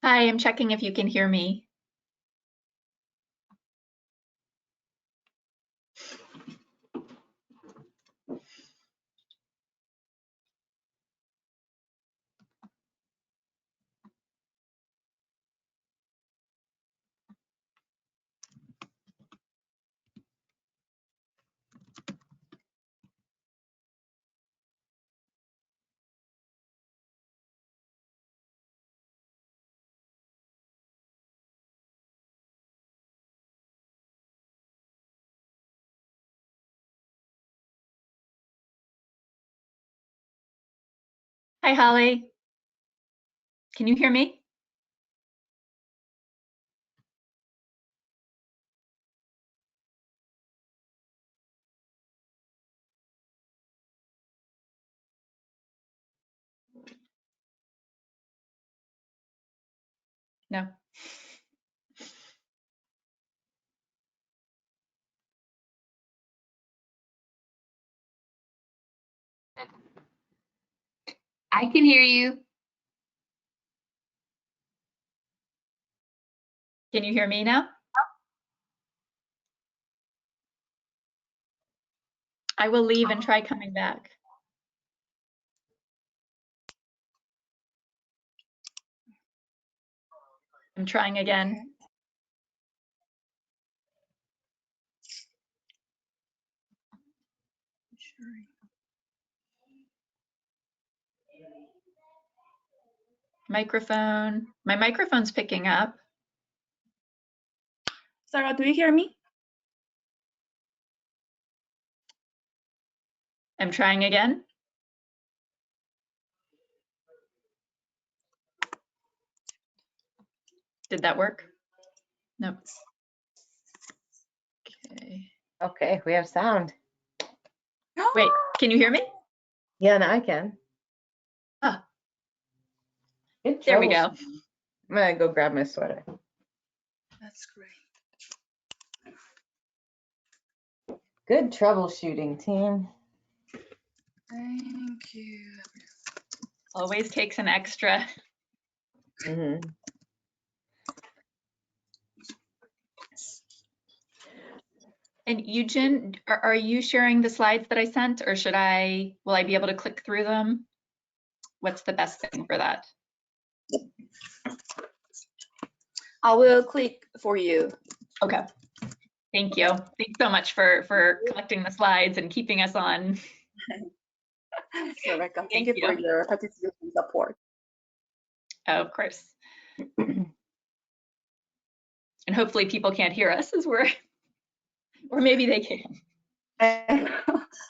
Hi, I'm checking if you can hear me. Hi, Holly. Can you hear me? No. I can hear you. Can you hear me now? I will leave and try coming back. I'm trying again. Microphone. My microphone's picking up. Sarah, do you hear me? I'm trying again. Did that work? Nope. Okay. Okay, we have sound. Wait, can you hear me? Yeah, now I can. Ah, Good there we go. troubleshooting. I'm gonna go grab my sweater. That's great. Good troubleshooting, team. Thank you. Always takes an extra. Mm-hmm. And Eugen, are you sharing the slides that I sent, or will I be able to click through them? What's the best thing for that? I will click for you. Okay. Thank you. Thanks so much for collecting the slides and keeping us on. You're welcome. Thank Thank you for you. your participation and support. Oh, of course. And hopefully people can't hear us as we're, or maybe they can.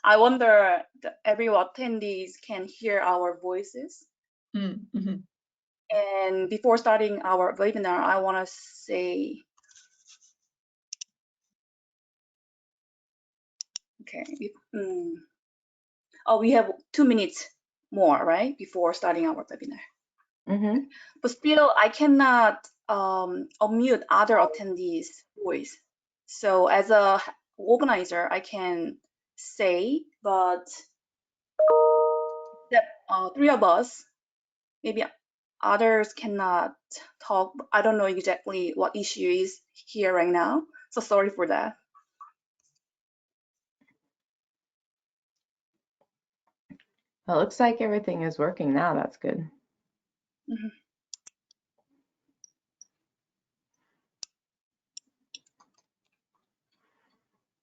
I wonder that every attendees can hear our voices. Mm-hmm. And before starting our webinar, I want to say, okay, oh, we have 2 minutes more, right, before starting our webinar. Mm-hmm. But still, I cannot unmute other attendees' voice. So as a organizer, I can say, but that 3 of us, maybe others cannot talk. I don't know exactly what issue is here right now. So sorry for that. Well, it looks like everything is working now. That's good. Mm-hmm.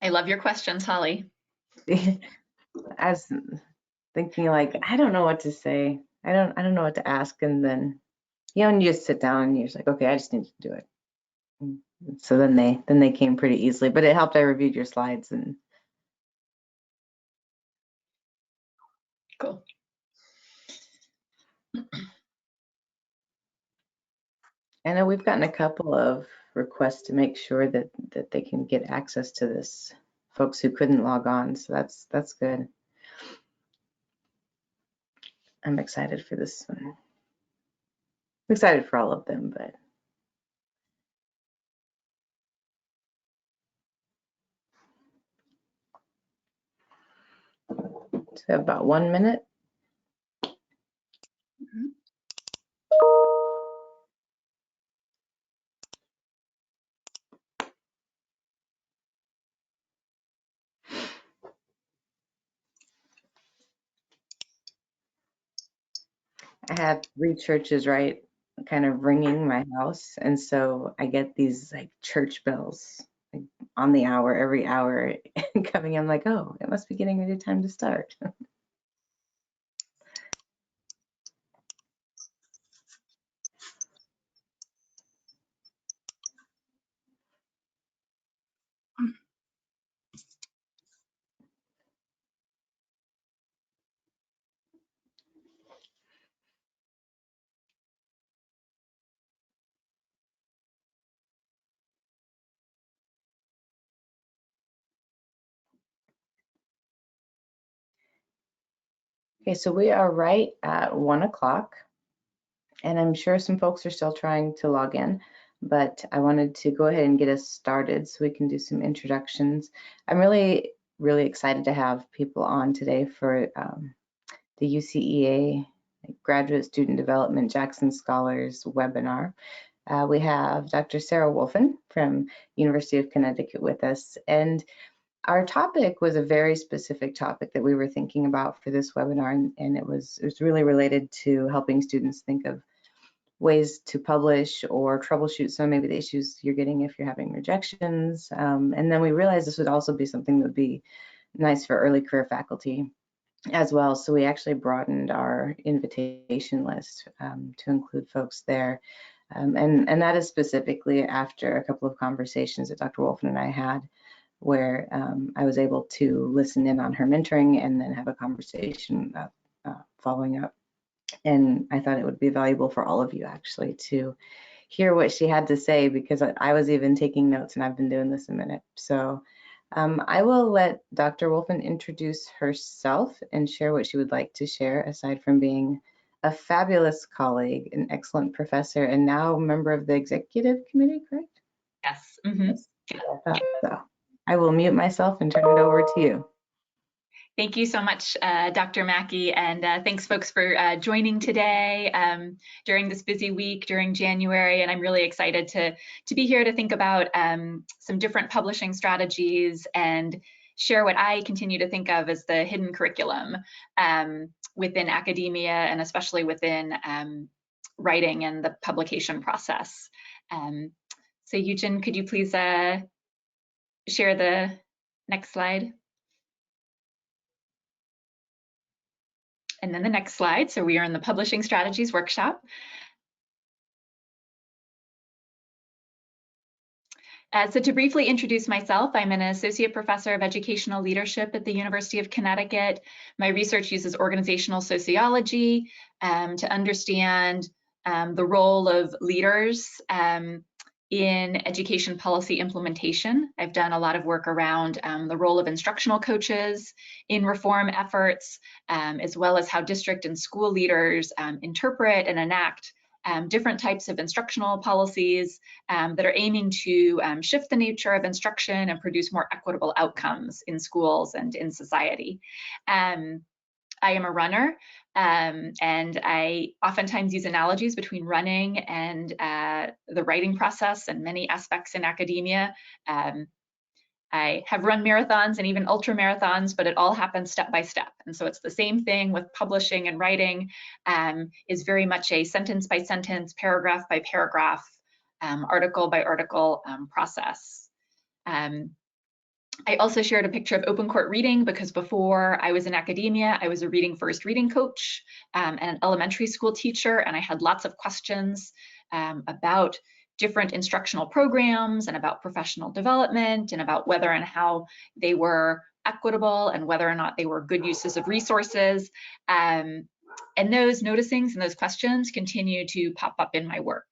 I love your questions, Holly. I was thinking like, I don't know what to say. I don't know what to ask. And then, you just sit down and you're just like, okay, I just need to do it. And so then they came pretty easily, but it helped. I reviewed your slides and Cool. I know we've gotten a couple of requests to make sure that they can get access to this, folks who couldn't log on. So that's good. I'm excited for this one. I'm excited for all of them, but so we have about 1 minute. Mm-hmm. I have 3 churches right kind of ringing my house, and so I get these like church bells like, on the hour, every hour coming. I'm like, oh, it must be getting ready time to start. Okay, so we are right at 1 o'clock, and I'm sure some folks are still trying to log in, but I wanted to go ahead and get us started so we can do some introductions. I'm really, really excited to have people on today for the UCEA Graduate Student Development Jackson Scholars webinar. We have Dr. Sarah Wolfen from University of Connecticut with us, and our topic was a very specific topic that we were thinking about for this webinar, and it was really related to helping students think of ways to publish or troubleshoot some maybe the issues you're getting if you're having rejections. And then we realized this would also be something that would be nice for early career faculty as well. So we actually broadened our invitation list to include folks there. And that is specifically after a couple of conversations that Dr. Wolfen and I had, where I was able to listen in on her mentoring and then have a conversation following up. And I thought it would be valuable for all of you actually to hear what she had to say, because I was even taking notes and I've been doing this a minute. So I will let Dr. Wolfen introduce herself and share what she would like to share, aside from being a fabulous colleague, an excellent professor, and now a member of the executive committee, correct? Yes. Mm-hmm. So I will mute myself and turn it over to you. Thank you so much, Dr. Mackey, and thanks folks for joining today during this busy week during January. And I'm really excited to be here to think about some different publishing strategies and share what I continue to think of as the hidden curriculum within academia, and especially within writing and the publication process. So Eugen, could you please share the next slide? And then the next slide. So we are in the Publishing Strategies Workshop. So to briefly introduce myself, I'm an associate professor of educational leadership at the University of Connecticut. My research uses organizational sociology to understand the role of leaders in education policy implementation. I've done a lot of work around the role of instructional coaches in reform efforts, as well as how district and school leaders interpret and enact different types of instructional policies that are aiming to shift the nature of instruction and produce more equitable outcomes in schools and in society. I am a runner, and I oftentimes use analogies between running and the writing process and many aspects in academia. I have run marathons and even ultra marathons, but it all happens step by step. And so it's the same thing with publishing and writing, is very much a sentence by sentence, paragraph by paragraph, article by article process. I also shared a picture of open court reading because before I was in academia, I was a reading first reading coach and an elementary school teacher, and I had lots of questions about different instructional programs and about professional development and about whether and how they were equitable and whether or not they were good uses of resources. And those noticings and those questions continue to pop up in my work.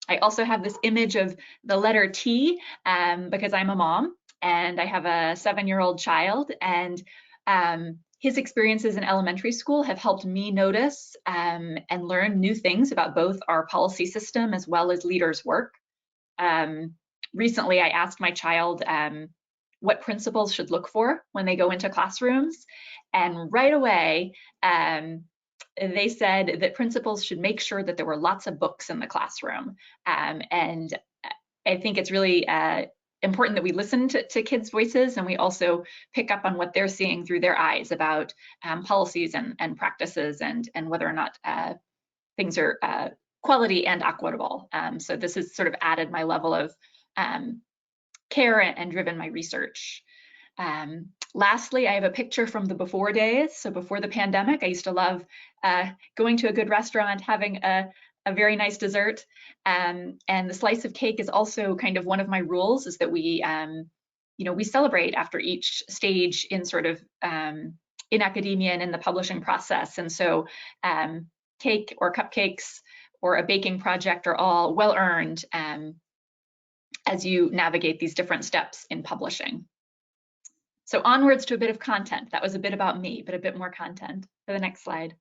I also have this image of the letter T because I'm a mom and I have a 7-year-old child, and his experiences in elementary school have helped me notice and learn new things about both our policy system as well as leaders' work. Recently, I asked my child what principals should look for when they go into classrooms, and right away, they said that principals should make sure that there were lots of books in the classroom. And I think it's really important that we listen to kids' voices, and we also pick up on what they're seeing through their eyes about policies and practices and whether or not things are quality and equitable. So this has sort of added my level of care and driven my research. Lastly, I have a picture from the before days. So before the pandemic, I used to love going to a good restaurant, having a very nice dessert. And the slice of cake is also kind of one of my rules, is that we, we celebrate after each stage in sort of in academia and in the publishing process. And so cake or cupcakes or a baking project are all well earned as you navigate these different steps in publishing. So onwards to a bit of content. That was a bit about me, but a bit more content for the next slide.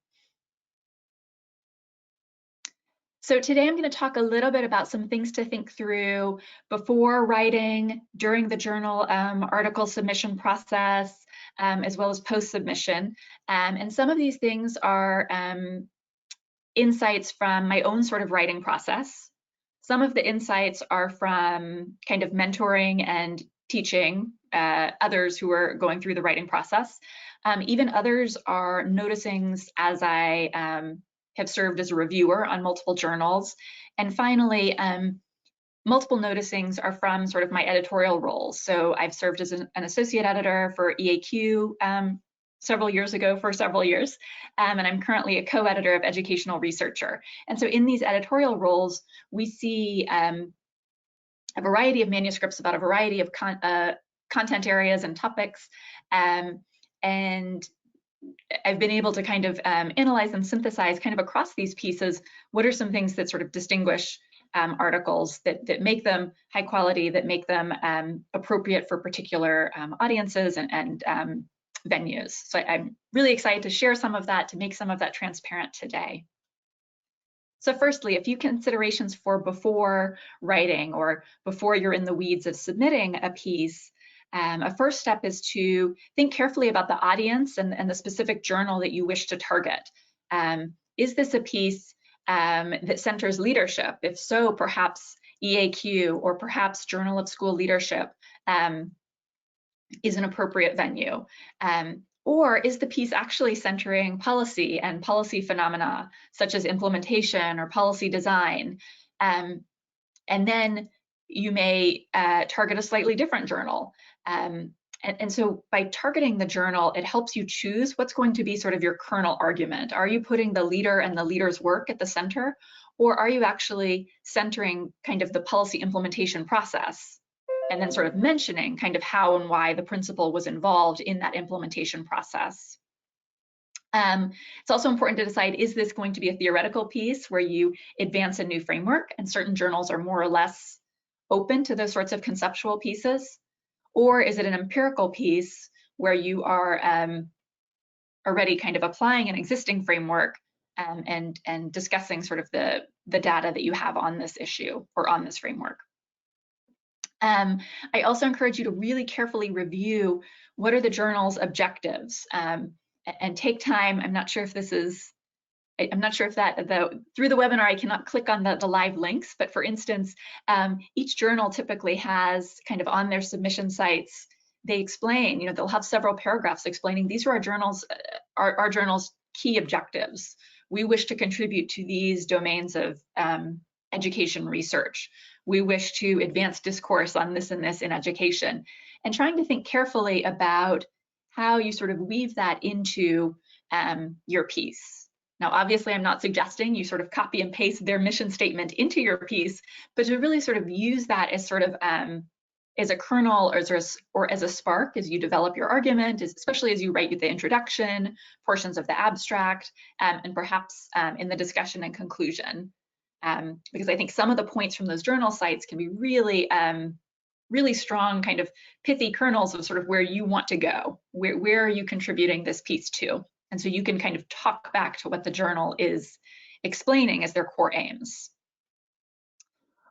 So today I'm going to talk a little bit about some things to think through before writing, during the journal article submission process, as well as post-submission. And some of these things are insights from my own sort of writing process. Some of the insights are from kind of mentoring and teaching others who are going through the writing process. Even others are noticings as I have served as a reviewer on multiple journals. And finally, multiple noticings are from sort of my editorial roles. So I've served as an associate editor for EAQ several years ago for several years, and I'm currently a co-editor of Educational Researcher. And so in these editorial roles, we see a variety of manuscripts about a variety of content areas and topics, and I've been able to kind of analyze and synthesize kind of across these pieces, what are some things that sort of distinguish articles that make them high quality, that make them appropriate for particular audiences and venues. So I'm really excited to share some of that, to make some of that transparent today. So firstly, a few considerations for before writing or before you're in the weeds of submitting a piece. A first step is to think carefully about the audience and the specific journal that you wish to target. Is this a piece that centers leadership? If so, perhaps EAQ or perhaps Journal of School Leadership is an appropriate venue. Or is the piece actually centering policy and policy phenomena, such as implementation or policy design? And then you may target a slightly different journal. And so by targeting the journal, it helps you choose what's going to be sort of your kernel argument. Are you putting the leader and the leader's work at the center? Or are you actually centering kind of the policy implementation process? And then sort of mentioning kind of how and why the principal was involved in that implementation process. It's also important to decide, is this going to be a theoretical piece where you advance a new framework, and certain journals are more or less open to those sorts of conceptual pieces? Or is it an empirical piece where you are already kind of applying an existing framework and discussing sort of the data that you have on this issue or on this framework? I also encourage you to really carefully review what are the journal's objectives and take time. I'm not sure if this is, I'm not sure if through the webinar I cannot click on the live links, but for instance, each journal typically has kind of on their submission sites, they explain, they'll have several paragraphs explaining these are our journal's key objectives. We wish to contribute to these domains of education research. We wish to advance discourse on this and this in education, and trying to think carefully about how you sort of weave that into your piece. Now, obviously, I'm not suggesting you sort of copy and paste their mission statement into your piece, but to really sort of use that as sort of as a kernel or as a spark as you develop your argument, especially as you write the introduction, portions of the abstract, and perhaps in the discussion and conclusion. Because I think some of the points from those journal sites can be really, really strong kind of pithy kernels of sort of where you want to go. Where are you contributing this piece to? And so you can kind of talk back to what the journal is explaining as their core aims.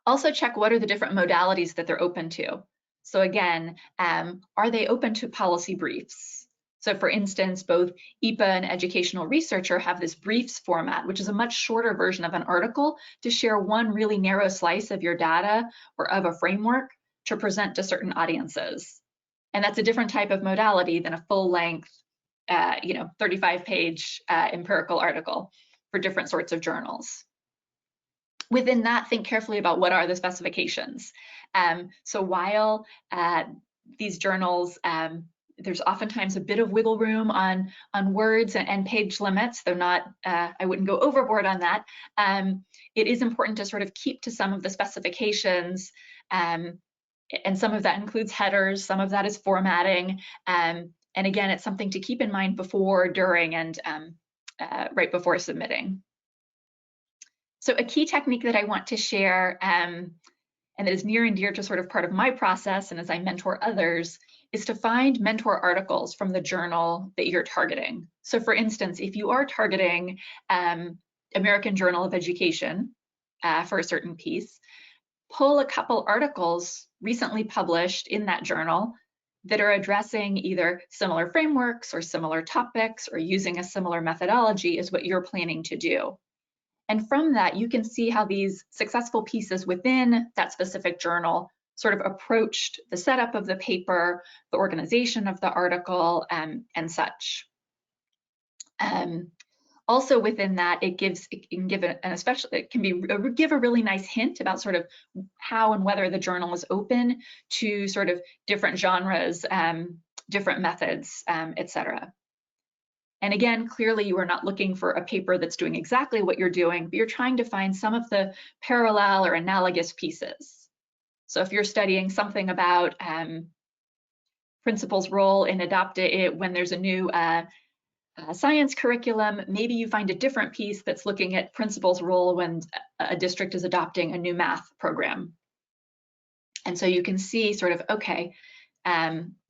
Also check what are the different modalities that they're open to. So again, are they open to policy briefs? So for instance, both EPA and Educational Researcher have this briefs format, which is a much shorter version of an article to share one really narrow slice of your data or of a framework to present to certain audiences. And that's a different type of modality than a full-length, 35-page empirical article for different sorts of journals. Within that, think carefully about what are the specifications. So while these journals, there's oftentimes a bit of wiggle room on words and page limits, though not, I wouldn't go overboard on that. It is important to sort of keep to some of the specifications, and some of that includes headers, some of that is formatting. And again, it's something to keep in mind before, during, and right before submitting. So a key technique that I want to share, and that is near and dear to sort of part of my process and as I mentor others, is to find mentor articles from the journal that you're targeting. So for instance, if you are targeting American Journal of Education for a certain piece, pull a couple articles recently published in that journal that are addressing either similar frameworks or similar topics or using a similar methodology as what you're planning to do. And from that, you can see how these successful pieces within that specific journal sort of approached the setup of the paper, the organization of the article, and such. Also within that, it can give a really nice hint about sort of how and whether the journal is open to sort of different genres, different methods, etc. And again, clearly you are not looking for a paper that's doing exactly what you're doing, but you're trying to find some of the parallel or analogous pieces. So if you're studying something about principal's role in when there's a new science curriculum, maybe you find a different piece that's looking at principal's role when a district is adopting a new math program. And so you can see sort of, okay,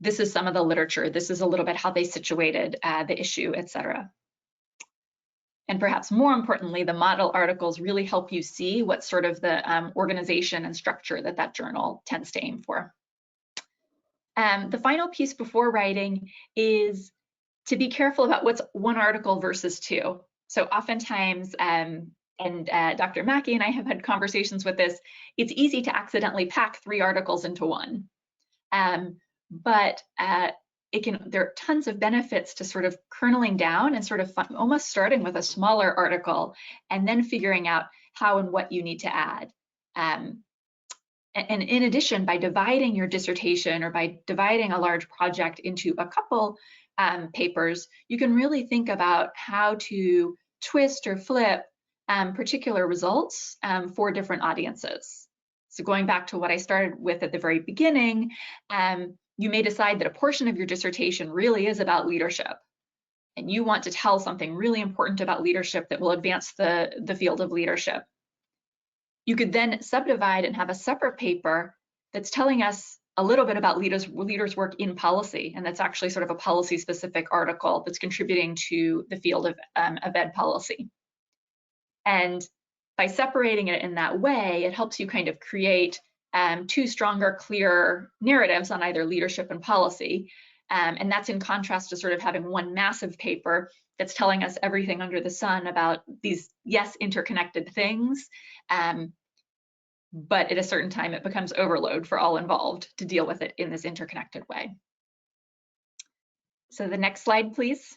this is some of the literature, this is a little bit how they situated the issue, etc. And perhaps more importantly, the model articles really help you see what sort of the organization and structure that journal tends to aim for. The final piece before writing is to be careful about what's one article versus two. So oftentimes, and Dr. Mackey and I have had conversations with this, it's easy to accidentally pack 3 articles into one. But there are tons of benefits to sort of kerneling down and sort of almost starting with a smaller article and then figuring out how and what you need to add. And in addition, by dividing your dissertation or by dividing a large project into a couple papers, you can really think about how to twist or flip particular results for different audiences. So going back to what I started with at the very beginning, you may decide that a portion of your dissertation really is about leadership, and you want to tell something really important about leadership that will advance the field of leadership. You could then subdivide and have a separate paper that's telling us a little bit about leaders' work in policy, and that's actually sort of a policy-specific article that's contributing to the field of ed policy. And by separating it in that way, it helps you kind of create 2 stronger, clear narratives on either leadership and policy. And that's in contrast to sort of having one massive paper that's telling us everything under the sun about these, yes, interconnected things. But at a certain time, it becomes overload for all involved to deal with it in this interconnected way. So the next slide, please.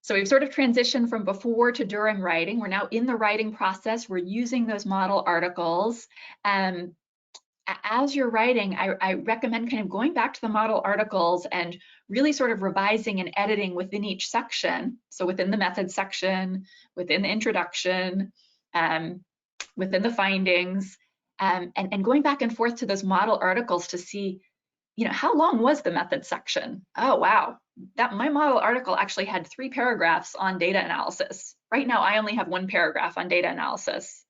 So we've sort of transitioned from before to during writing. We're now in the writing process. We're using those model articles. As you're writing, I recommend kind of going back to the model articles and really sort of revising and editing within each section. So within the methods section, within the introduction, within the findings, and going back and forth to those model articles to see, how long was the methods section? Oh, wow. My model article actually had 3 paragraphs on data analysis. Right now, I only have 1 paragraph on data analysis.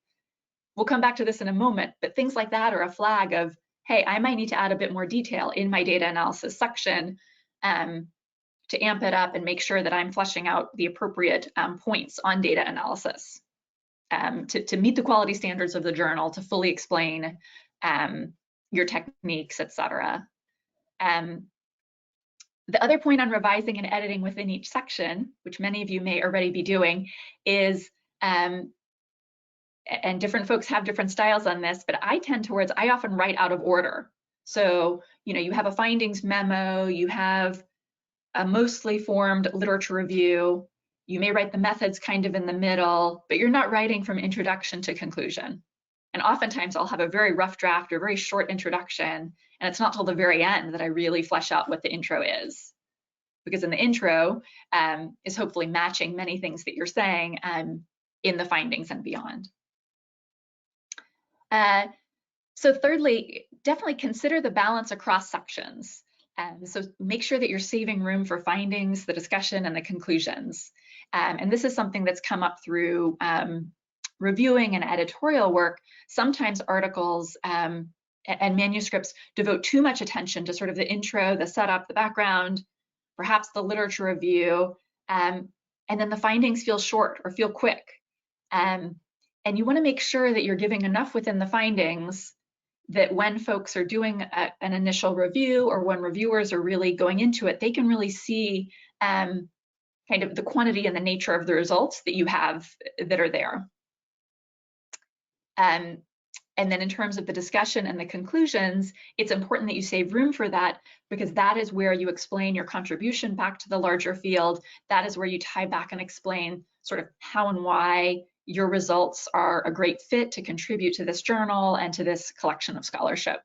We'll come back to this in a moment, but things like that are a flag of, hey, I might need to add a bit more detail in my data analysis section to amp it up and make sure that I'm fleshing out the appropriate points on data analysis to meet the quality standards of the journal, to fully explain your techniques, etc. The other point on revising and editing within each section, which many of you may already be doing, is and different folks have different styles on this, but I tend towards, I often write out of order. So, you have a findings memo, you have a mostly formed literature review, you may write the methods kind of in the middle, but you're not writing from introduction to conclusion. And oftentimes I'll have a very rough draft or very short introduction, and it's not till the very end that I really flesh out what the intro is. Because in the intro is hopefully matching many things that you're saying in the findings and beyond. So thirdly, definitely consider the balance across sections. So make sure that you're saving room for findings, the discussion, and the conclusions. And this is something that's come up through reviewing and editorial work. Sometimes articles and manuscripts devote too much attention to sort of the intro, the setup, the background, perhaps the literature review, and then the findings feel short or feel quick. And you want to make sure that you're giving enough within the findings that when folks are doing an initial review, or when reviewers are really going into it, they can really see kind of the quantity and the nature of the results that you have that are there. And then in terms of the discussion and the conclusions, it's important that you save room for that, because that is where you explain your contribution back to the larger field. That is where you tie back and explain sort of how and why your results are a great fit to contribute to this journal and to this collection of scholarship.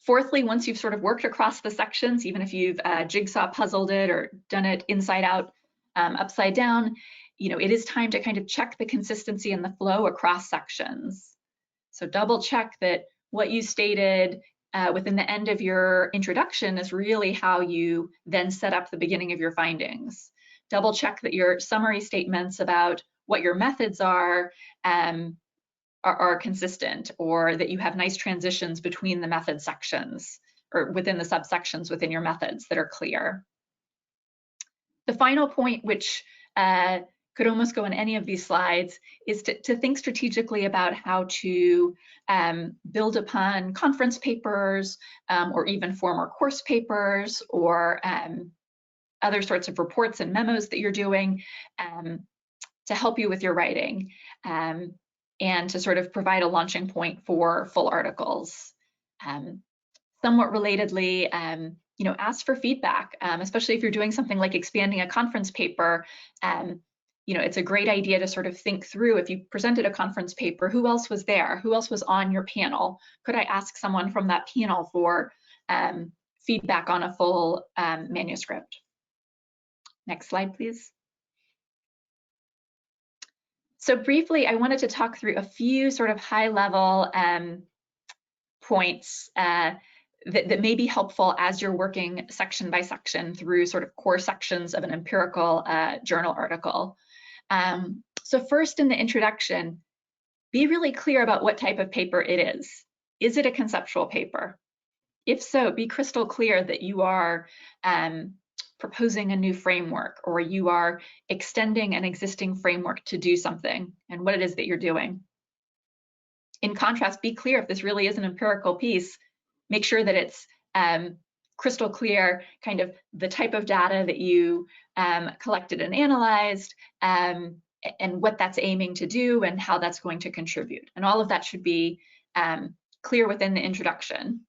Fourthly, once you've sort of worked across the sections, even if you've jigsaw puzzled it or done it inside out, upside down, it is time to kind of check the consistency and the flow across sections. So double check that what you stated within the end of your introduction is really how you then set up the beginning of your findings. Double check that your summary statements about what your methods are consistent, or that you have nice transitions between the method sections or within the subsections within your methods that are clear. The final point, which could almost go in any of these slides, is to think strategically about how to build upon conference papers or even former course papers, or other sorts of reports and memos that you're doing to help you with your writing, and to sort of provide a launching point for full articles. Somewhat relatedly, ask for feedback, especially if you're doing something like expanding a conference paper. It's a great idea to sort of think through, if you presented a conference paper, who else was there? Who else was on your panel? Could I ask someone from that panel for feedback on a full manuscript? Next slide, please. So briefly, I wanted to talk through a few sort of high-level points that may be helpful as you're working section by section through sort of core sections of an empirical journal article. So first, in the introduction, be really clear about what type of paper it is. Is it a conceptual paper? If so, be crystal clear that you are proposing a new framework, or you are extending an existing framework to do something, and what it is that you're doing. In contrast, be clear if this really is an empirical piece. Make sure that it's crystal clear kind of the type of data that you collected and analyzed, and what that's aiming to do and how that's going to contribute. And all of that should be clear within the introduction.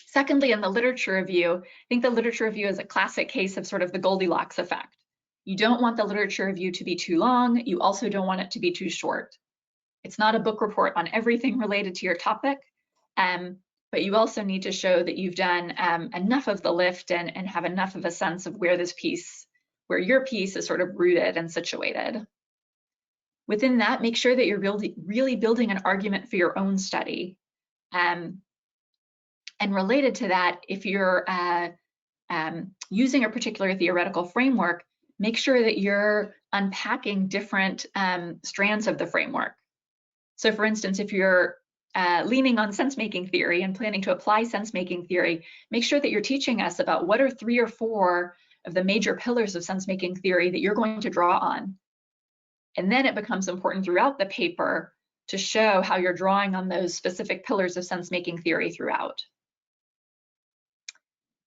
Secondly, in the literature review, I think the literature review is a classic case of sort of the Goldilocks effect. You don't want the literature review to be too long. You also don't want it to be too short. It's not a book report on everything related to your topic, but you also need to show that you've done enough of the lift and have enough of a sense of where your piece is sort of rooted and situated. Within that, make sure that you're really building an argument for your own study. And related to that, if you're using a particular theoretical framework, make sure that you're unpacking different strands of the framework. So for instance, if you're leaning on sense-making theory and planning to apply sense-making theory, make sure that you're teaching us about what are 3 or 4 of the major pillars of sense-making theory that you're going to draw on. And then it becomes important throughout the paper to show how you're drawing on those specific pillars of sense-making theory throughout.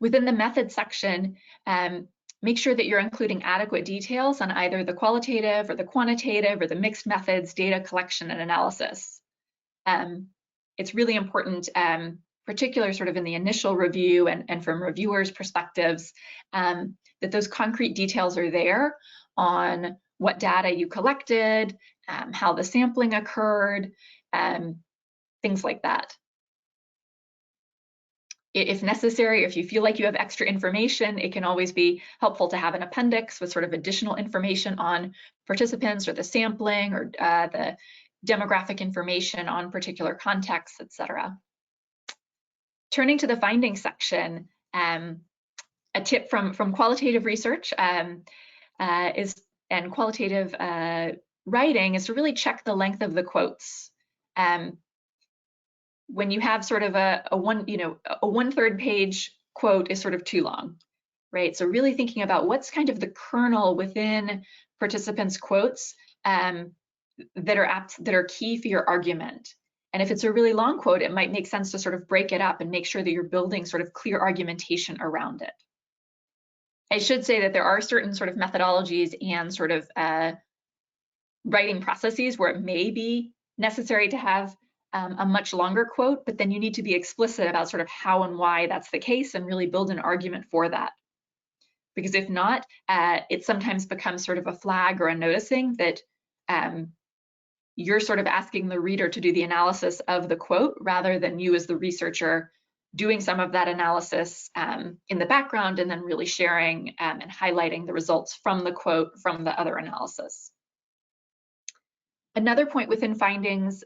Within the method section, Make sure that you're including adequate details on either the qualitative or the quantitative or the mixed methods data collection and analysis. It's really important, particularly sort of in the initial review and from reviewers' perspectives, that those concrete details are there on what data you collected, how the sampling occurred, things like that. If necessary, if you feel like you have extra information, it can always be helpful to have an appendix with sort of additional information on participants or the sampling or the demographic information on particular contexts, etc. Turning to the findings section, a tip from qualitative research and qualitative writing is to really check the length of the quotes. When you have sort of a 1/3 page quote is sort of too long, right? So really thinking about what's kind of the kernel within participants' quotes that are key for your argument. And if it's a really long quote, it might make sense to sort of break it up and make sure that you're building sort of clear argumentation around it. I should say that there are certain sort of methodologies and sort of writing processes where it may be necessary to have a much longer quote, but then you need to be explicit about sort of how and why that's the case and really build an argument for that. Because if not, it sometimes becomes sort of a flag or a noticing that you're sort of asking the reader to do the analysis of the quote rather than you as the researcher doing some of that analysis in the background and then really sharing and highlighting the results from the quote from the other analysis. Another point within findings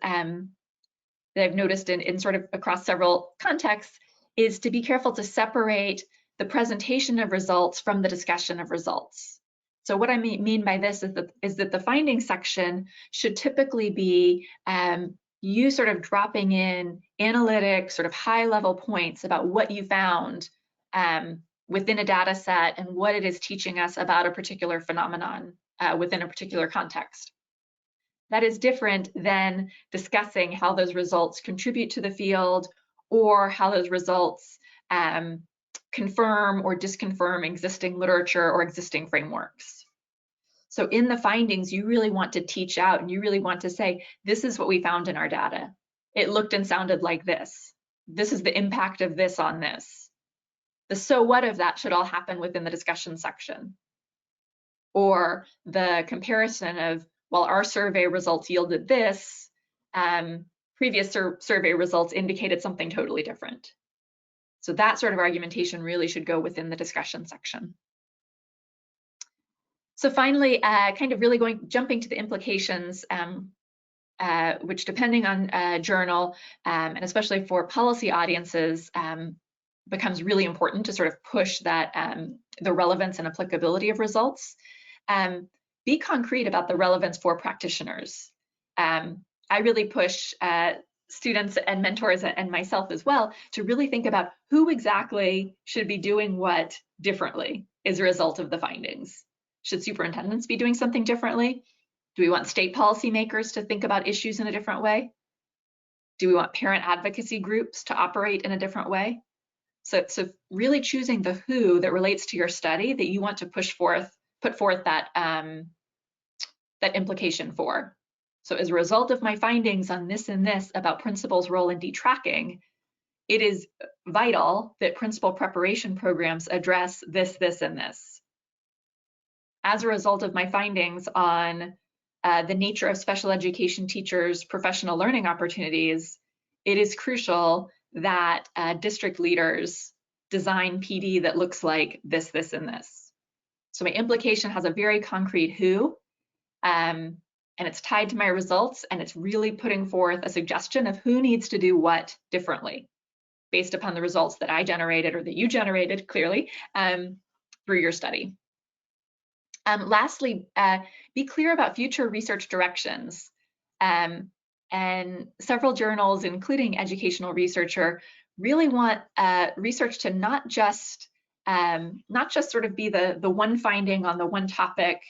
that I've noticed in sort of across several contexts is to be careful to separate the presentation of results from the discussion of results. So what I mean by this is that the findings section should typically be you sort of dropping in analytic, sort of high-level points about what you found within a data set and what it is teaching us about a particular phenomenon within a particular context. That is different than discussing how those results contribute to the field or how those results confirm or disconfirm existing literature or existing frameworks. So in the findings, you really want to teach out and you really want to say, this is what we found in our data. It looked and sounded like this. This is the impact of this on this. The so what of that should all happen within the discussion section. Or the comparison of, well, our survey results yielded this, previous survey results indicated something totally different. So that sort of argumentation really should go within the discussion section. So finally, kind of really jumping to the implications, which depending on journal, and especially for policy audiences, becomes really important to sort of push that the relevance and applicability of results. Be concrete about the relevance for practitioners. I really push students and mentors and myself as well to really think about who exactly should be doing what differently as a result of the findings. Should superintendents be doing something differently? Do we want state policymakers to think about issues in a different way? Do we want parent advocacy groups to operate in a different way? So really choosing the who that relates to your study that you want to put forth that that implication for. So as a result of my findings on this and this about principal's role in detracking, it is vital that principal preparation programs address this, this, and this. As a result of my findings on the nature of special education teachers' professional learning opportunities, it is crucial that district leaders design PD that looks like this, this, and this. So my implication has a very concrete who, and it's tied to my results, and it's really putting forth a suggestion of who needs to do what differently based upon the results that I generated or that you generated clearly through your study. Lastly, be clear about future research directions. And several journals, including Educational Researcher, really want research to not just sort of be the one finding on the one topic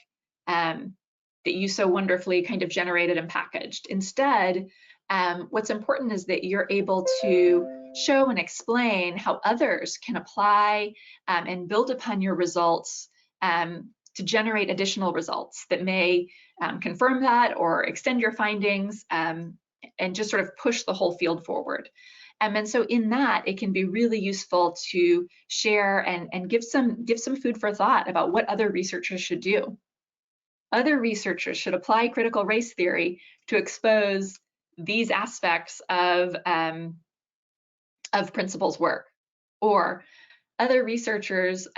that you so wonderfully kind of generated and packaged. Instead, what's important is that you're able to show and explain how others can apply and build upon your results to generate additional results that may confirm that or extend your findings, and just sort of push the whole field forward. And so in that, it can be really useful to share and give some food for thought about what other researchers should do. Other researchers should apply critical race theory to expose these aspects of Principal's work. Or other researchers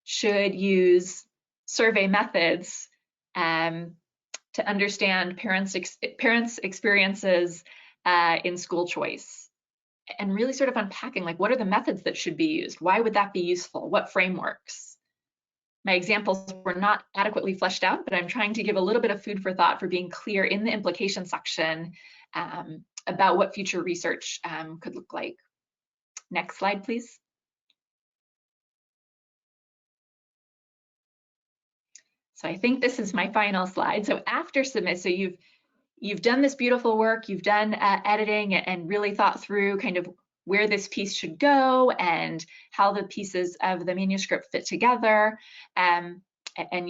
should use survey methods to understand parents' experiences in school choice, and really sort of unpacking, like, what are the methods that should be used? Why would that be useful? What frameworks? My examples were not adequately fleshed out, but I'm trying to give a little bit of food for thought for being clear in the implication section about what future research could look like. Next slide, please. So I think this is my final slide. So after submit, so you've done this beautiful work, you've done editing and really thought through kind of where this piece should go and how the pieces of the manuscript fit together, and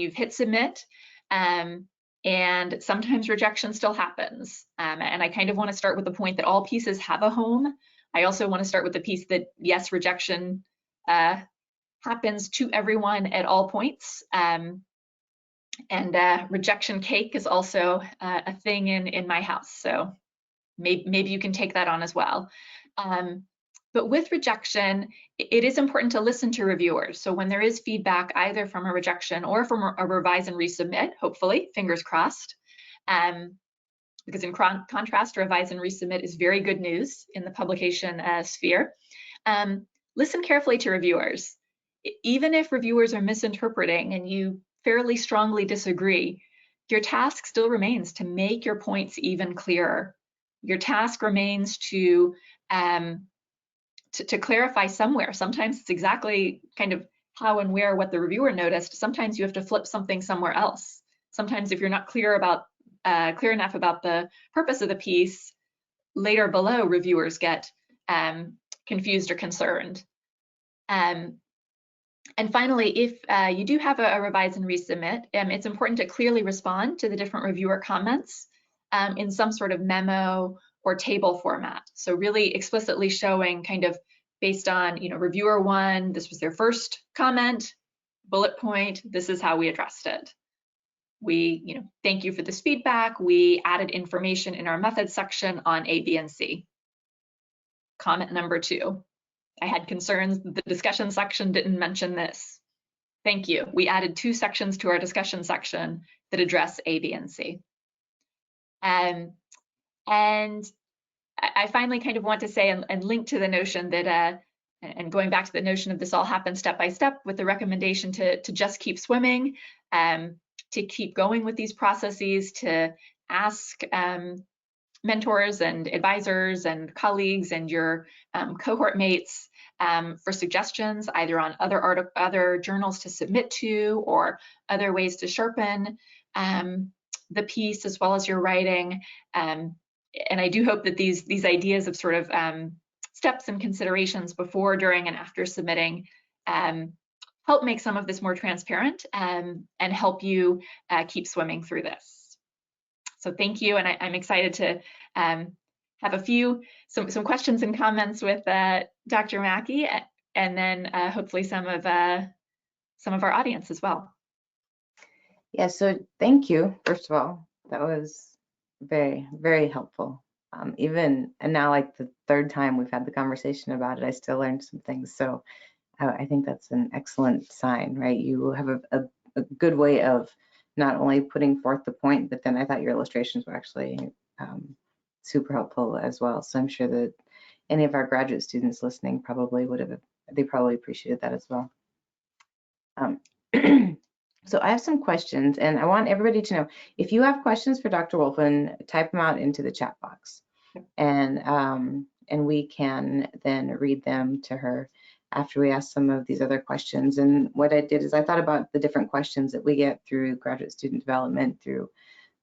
you've hit submit, and sometimes rejection still happens. And I kind of want to start with the point that all pieces have a home. I also want to start with the piece that, yes, rejection happens to everyone at all points. And rejection cake is also a thing in my house, so maybe you can take that on as well. But with rejection, it is important to listen to reviewers. So when there is feedback, either from a rejection or from a revise and resubmit, hopefully, fingers crossed, because in contrast, revise and resubmit is very good news in the publication sphere. Listen carefully to reviewers. Even if reviewers are misinterpreting and you fairly strongly disagree, your task still remains to make your points even clearer. Your task remains to clarify somewhere. Sometimes it's exactly kind of how and where what the reviewer noticed. Sometimes you have to flip something somewhere else. Sometimes if you're not clear enough about the purpose of the piece, later below reviewers get confused or concerned. And finally, if you do have a revise and resubmit, it's important to clearly respond to the different reviewer comments in some sort of memo or table format. So really explicitly showing kind of based on, reviewer one, this was their first comment, bullet point, this is how we addressed it. We, thank you for this feedback. We added information in our methods section on A, B, and C. Comment number 2. I had concerns that the discussion section didn't mention this. Thank you. We added 2 sections to our discussion section that address A, B, and C. And I finally kind of want to say and link to the notion that, and going back to the notion of this all happens step by step with the recommendation to just keep swimming, to keep going with these processes, to ask mentors and advisors and colleagues and your cohort mates for suggestions, either on other journals to submit to or other ways to sharpen the piece as well as your writing. And I do hope that these ideas of sort of steps and considerations before, during, and after submitting help make some of this more transparent and help you keep swimming through this. So thank you, and I'm excited to have some questions and comments with Dr. Mackey, and then hopefully some of our audience as well. Yeah, so thank you, first of all. That was very, very helpful. And now, like the 3rd time we've had the conversation about it, I still learned some things. So I think that's an excellent sign, right? You have a good way of not only putting forth the point, but then I thought your illustrations were actually super helpful as well. So I'm sure that any of our graduate students listening probably probably appreciated that as well. So I have some questions, and I want everybody to know, if you have questions for Dr. Wolfen, type them out into the chat box, and we can then read them to her after we ask some of these other questions. And what I did is I thought about the different questions that we get through graduate student development, through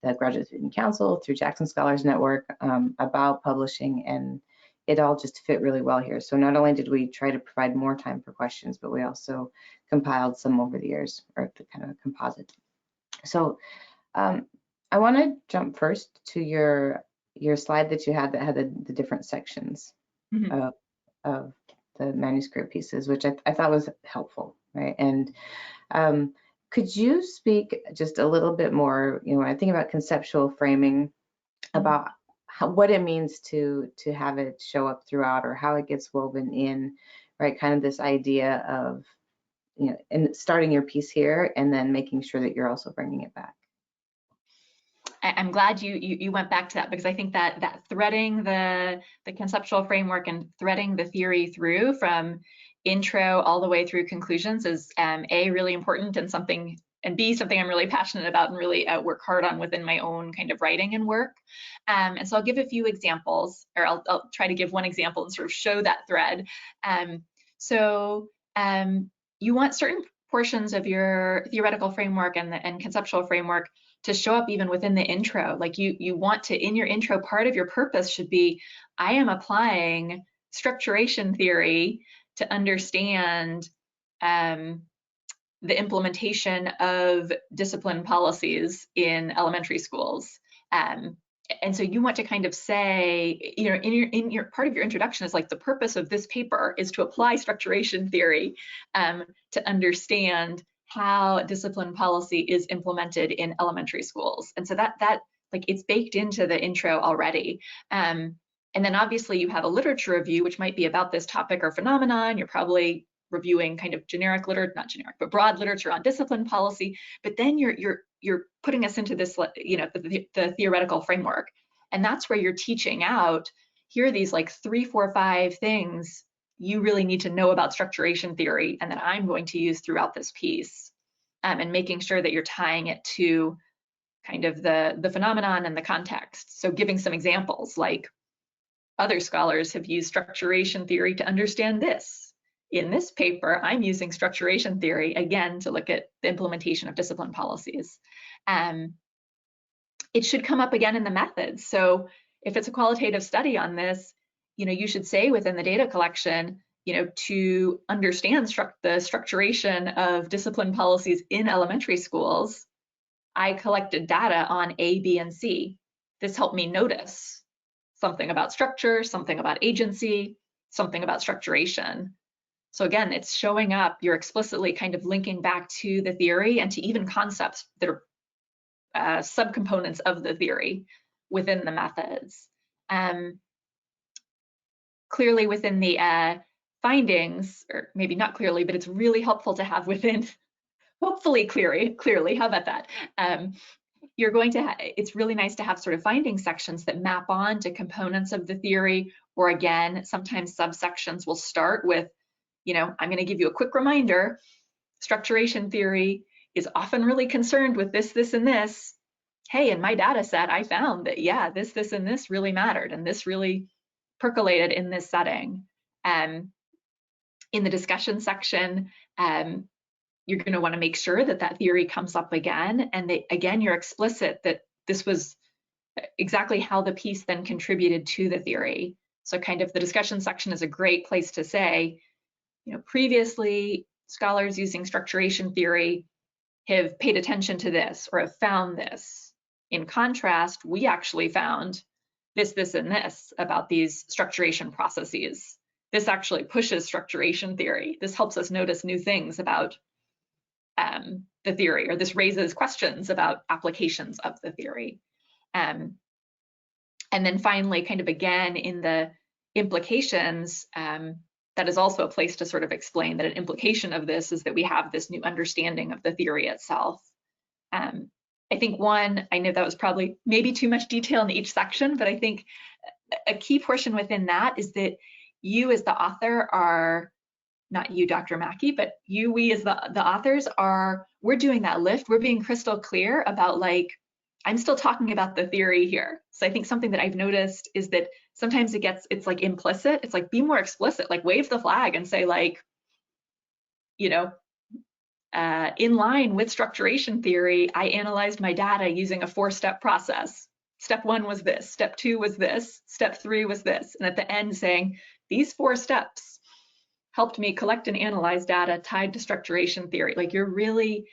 the Graduate Student Council, through Jackson Scholars Network, about publishing, and it all just fit really well here. So not only did we try to provide more time for questions, but we also compiled some over the years, or the kind of a composite. So I want to jump first to your slide that you had that had the different sections of the manuscript pieces, which I thought was helpful, right? And could you speak just a little bit more, when I think about conceptual framing, about what it means to have it show up throughout, or how it gets woven in, right? Kind of this idea of, and starting your piece here and then making sure that you're also bringing it back. I'm glad you went back to that, because I think that threading the conceptual framework and threading the theory through from intro all the way through conclusions is A, really important, and something, and B, something I'm really passionate about and really work hard on within my own kind of writing and work. And so I'll give a few examples, or I'll try to give one example and sort of show that thread. You want certain portions of your theoretical framework and conceptual framework to show up even within the intro. Like you want to, in your intro, part of your purpose should be, I am applying structuration theory to understand the implementation of discipline policies in elementary schools. And so you want to kind of say, in your part of your introduction is like, the purpose of this paper is to apply structuration theory to understand how discipline policy is implemented in elementary schools. And so that like, it's baked into the intro already. And then obviously you have a literature review, which might be about this topic or phenomenon. You're probably reviewing kind of generic literature, not generic, but broad literature on discipline policy. But then you're putting us into this, the theoretical framework. And that's where you're teaching out, here are these like 3, 4, 5 things you really need to know about structuration theory, and that I'm going to use throughout this piece, and making sure that you're tying it to kind of the phenomenon and the context. So giving some examples, like, other scholars have used structuration theory to understand this. In this paper, I'm using structuration theory, again, to look at the implementation of discipline policies. It should come up again in the methods. So if it's a qualitative study on this, you should say within the data collection, to understand the structuration of discipline policies in elementary schools, I collected data on A, B, and C. This helped me notice something about structure, something about agency, something about structuration. So again, it's showing up, you're explicitly kind of linking back to the theory and to even concepts that are subcomponents of the theory within the methods. Clearly within the findings, or maybe not clearly, but it's really helpful to have within, hopefully clearly, how about that? You're going to, it's really nice to have sort of finding sections that map on to components of the theory, or again, sometimes subsections will start with, I'm going to give you a quick reminder, structuration theory is often really concerned with this, this, and this. Hey, in my data set, I found that, yeah, this, and this really mattered, and this really percolated in this setting. In the discussion section, you're going to want to make sure that that theory comes up again, and that, again, you're explicit that this was exactly how the piece then contributed to the theory. So kind of the discussion section is a great place to say, previously scholars using structuration theory have paid attention to this or have found this. In contrast, we actually found this, this, and this about these structuration processes. This actually pushes structuration theory. This helps us notice new things about the theory, or this raises questions about applications of the theory. And then finally, kind of again in the implications, that is also a place to sort of explain that an implication of this is that we have this new understanding of the theory itself. I think I know that was probably maybe too much detail in each section, but I think a key portion within that is that you as the author are, not you, Dr. Mackey, but we as the authors we're doing that lift. We're being crystal clear about, like, I'm still talking about the theory here. So I think something that I've noticed is that sometimes it's like implicit. It's like, be more explicit, like wave the flag and say, like, in line with structuration theory, I analyzed my data using a 4-step process. step 1 was this, step 2 was this, step 3 was this, and at the end saying, these 4 steps helped me collect and analyze data tied to structuration theory. Like, you're really,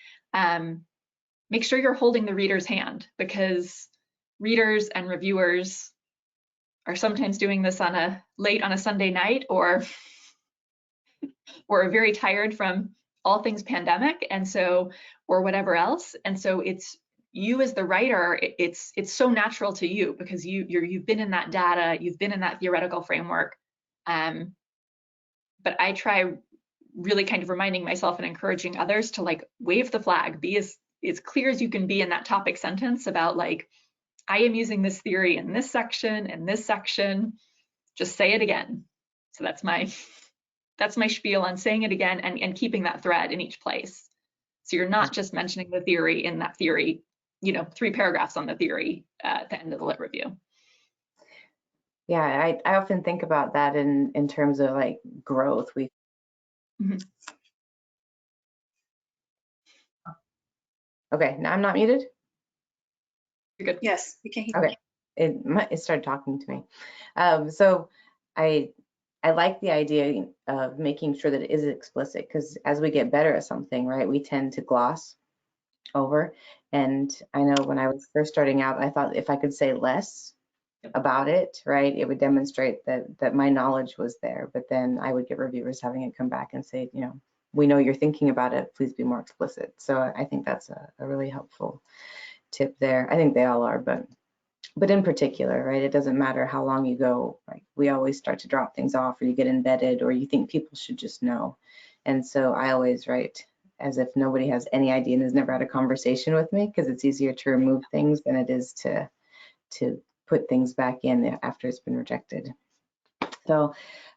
make sure you're holding the reader's hand, because readers and reviewers are sometimes doing this late on a Sunday night, or are very tired from all things pandemic, and so, or whatever else. And so it's you as the writer, it's so natural to you, because you've been in that data, you've been in that theoretical framework. But I try really kind of reminding myself and encouraging others to like wave the flag, be as clear as you can be in that topic sentence about like, I am using this theory in this section, and this section, just say it again. So that's my spiel on saying it again, and keeping that thread in each place. So you're not just mentioning the theory in that theory, 3 paragraphs on the theory at the end of the lit review. Yeah, I often think about that in terms of like growth. Okay, now I'm not muted? You're good. Yes, we can hear. Okay, it started talking to me. So I like the idea of making sure that it is explicit, because as we get better at something, right, we tend to gloss over. And I know when I was first starting out, I thought if I could say less about it, right, it would demonstrate that my knowledge was there. But then I would get reviewers having it come back and say, we know you're thinking about it, please be more explicit. So I think that's a really helpful tip there. I think they all are, but in particular, right, it doesn't matter how long you go, right? We always start to drop things off, or you get embedded, or you think people should just know. And so I always write as if nobody has any idea and has never had a conversation with me, because it's easier to remove things than it is to put things back in after it's been rejected. So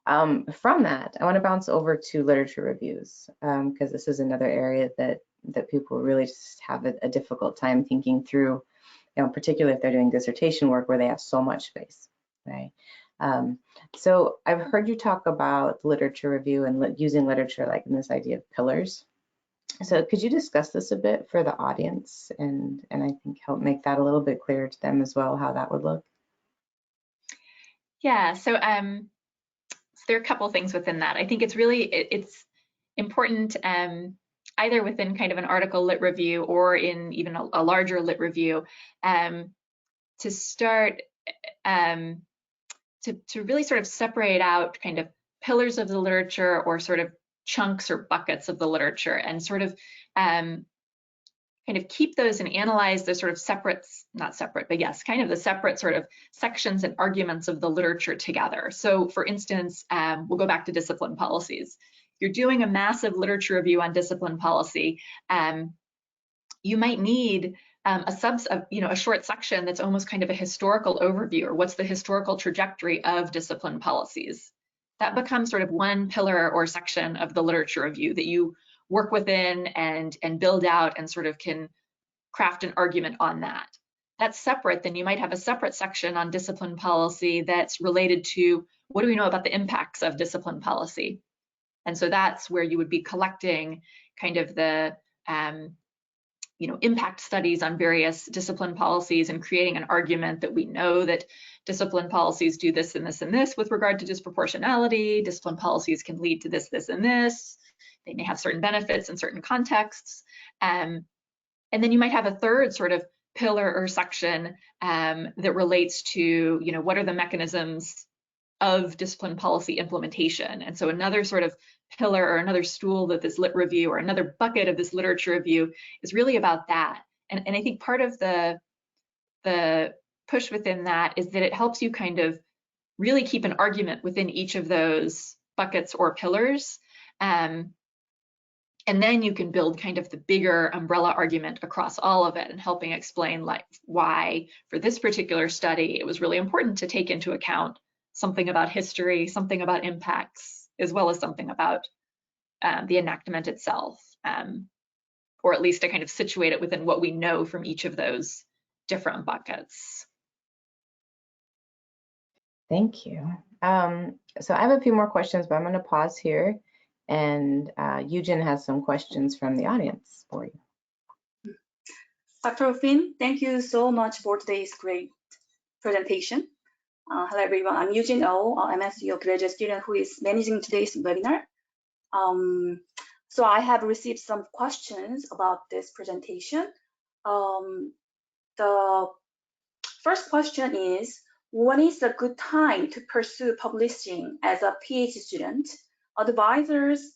from that, I want to bounce over to literature reviews, because this is another area that people really just have a difficult time thinking through, particularly if they're doing dissertation work where they have so much space, right? So I've heard you talk about literature review and using literature like in this idea of pillars. So could you discuss this a bit for the audience, and I think help make that a little bit clearer to them as well, how that would look? Yeah, so there are a couple things within that. I think it's really, it's important either within kind of an article lit review or in even a larger lit review to start to really sort of separate out kind of pillars of the literature, or sort of chunks or buckets of the literature, and sort of kind of keep those and analyze the sort of separate, not separate, but yes, kind of the separate sort of sections and arguments of the literature together. So for instance, we'll go back to discipline policies. You're doing a massive literature review on discipline policy. You might need a short section that's almost kind of a historical overview, or what's the historical trajectory of discipline policies. That becomes sort of one pillar or section of the literature review that you work within and build out, and sort of can craft an argument on that. That's separate. Then you might have a separate section on discipline policy that's related to, what do we know about the impacts of discipline policy? And so that's where you would be collecting kind of the impact studies on various discipline policies, and creating an argument that we know that discipline policies do this and this and this with regard to disproportionality. Discipline policies can lead to this, this, and this. They may have certain benefits in certain contexts. And then you might have a third sort of pillar or section that relates to, what are the mechanisms of discipline policy implementation? And so another sort of pillar or another stool that this lit review, or another bucket of this literature review, is really about that. And I think part of the push within that is that it helps you kind of really keep an argument within each of those buckets or pillars. And then you can build kind of the bigger umbrella argument across all of it, and helping explain like why for this particular study it was really important to take into account something about history, something about impacts, as well as something about the enactment itself, or at least to kind of situate it within what we know from each of those different buckets. Thank you. So I have a few more questions, but I'm going to pause here. And Eugen has some questions from the audience for you. Dr. Finn, thank you so much for today's great presentation. Hello everyone, I'm Eugene Oh, MSU graduate student who is managing today's webinar. So I have received some questions about this presentation. The first question is, when is a good time to pursue publishing as a PhD student? Advisors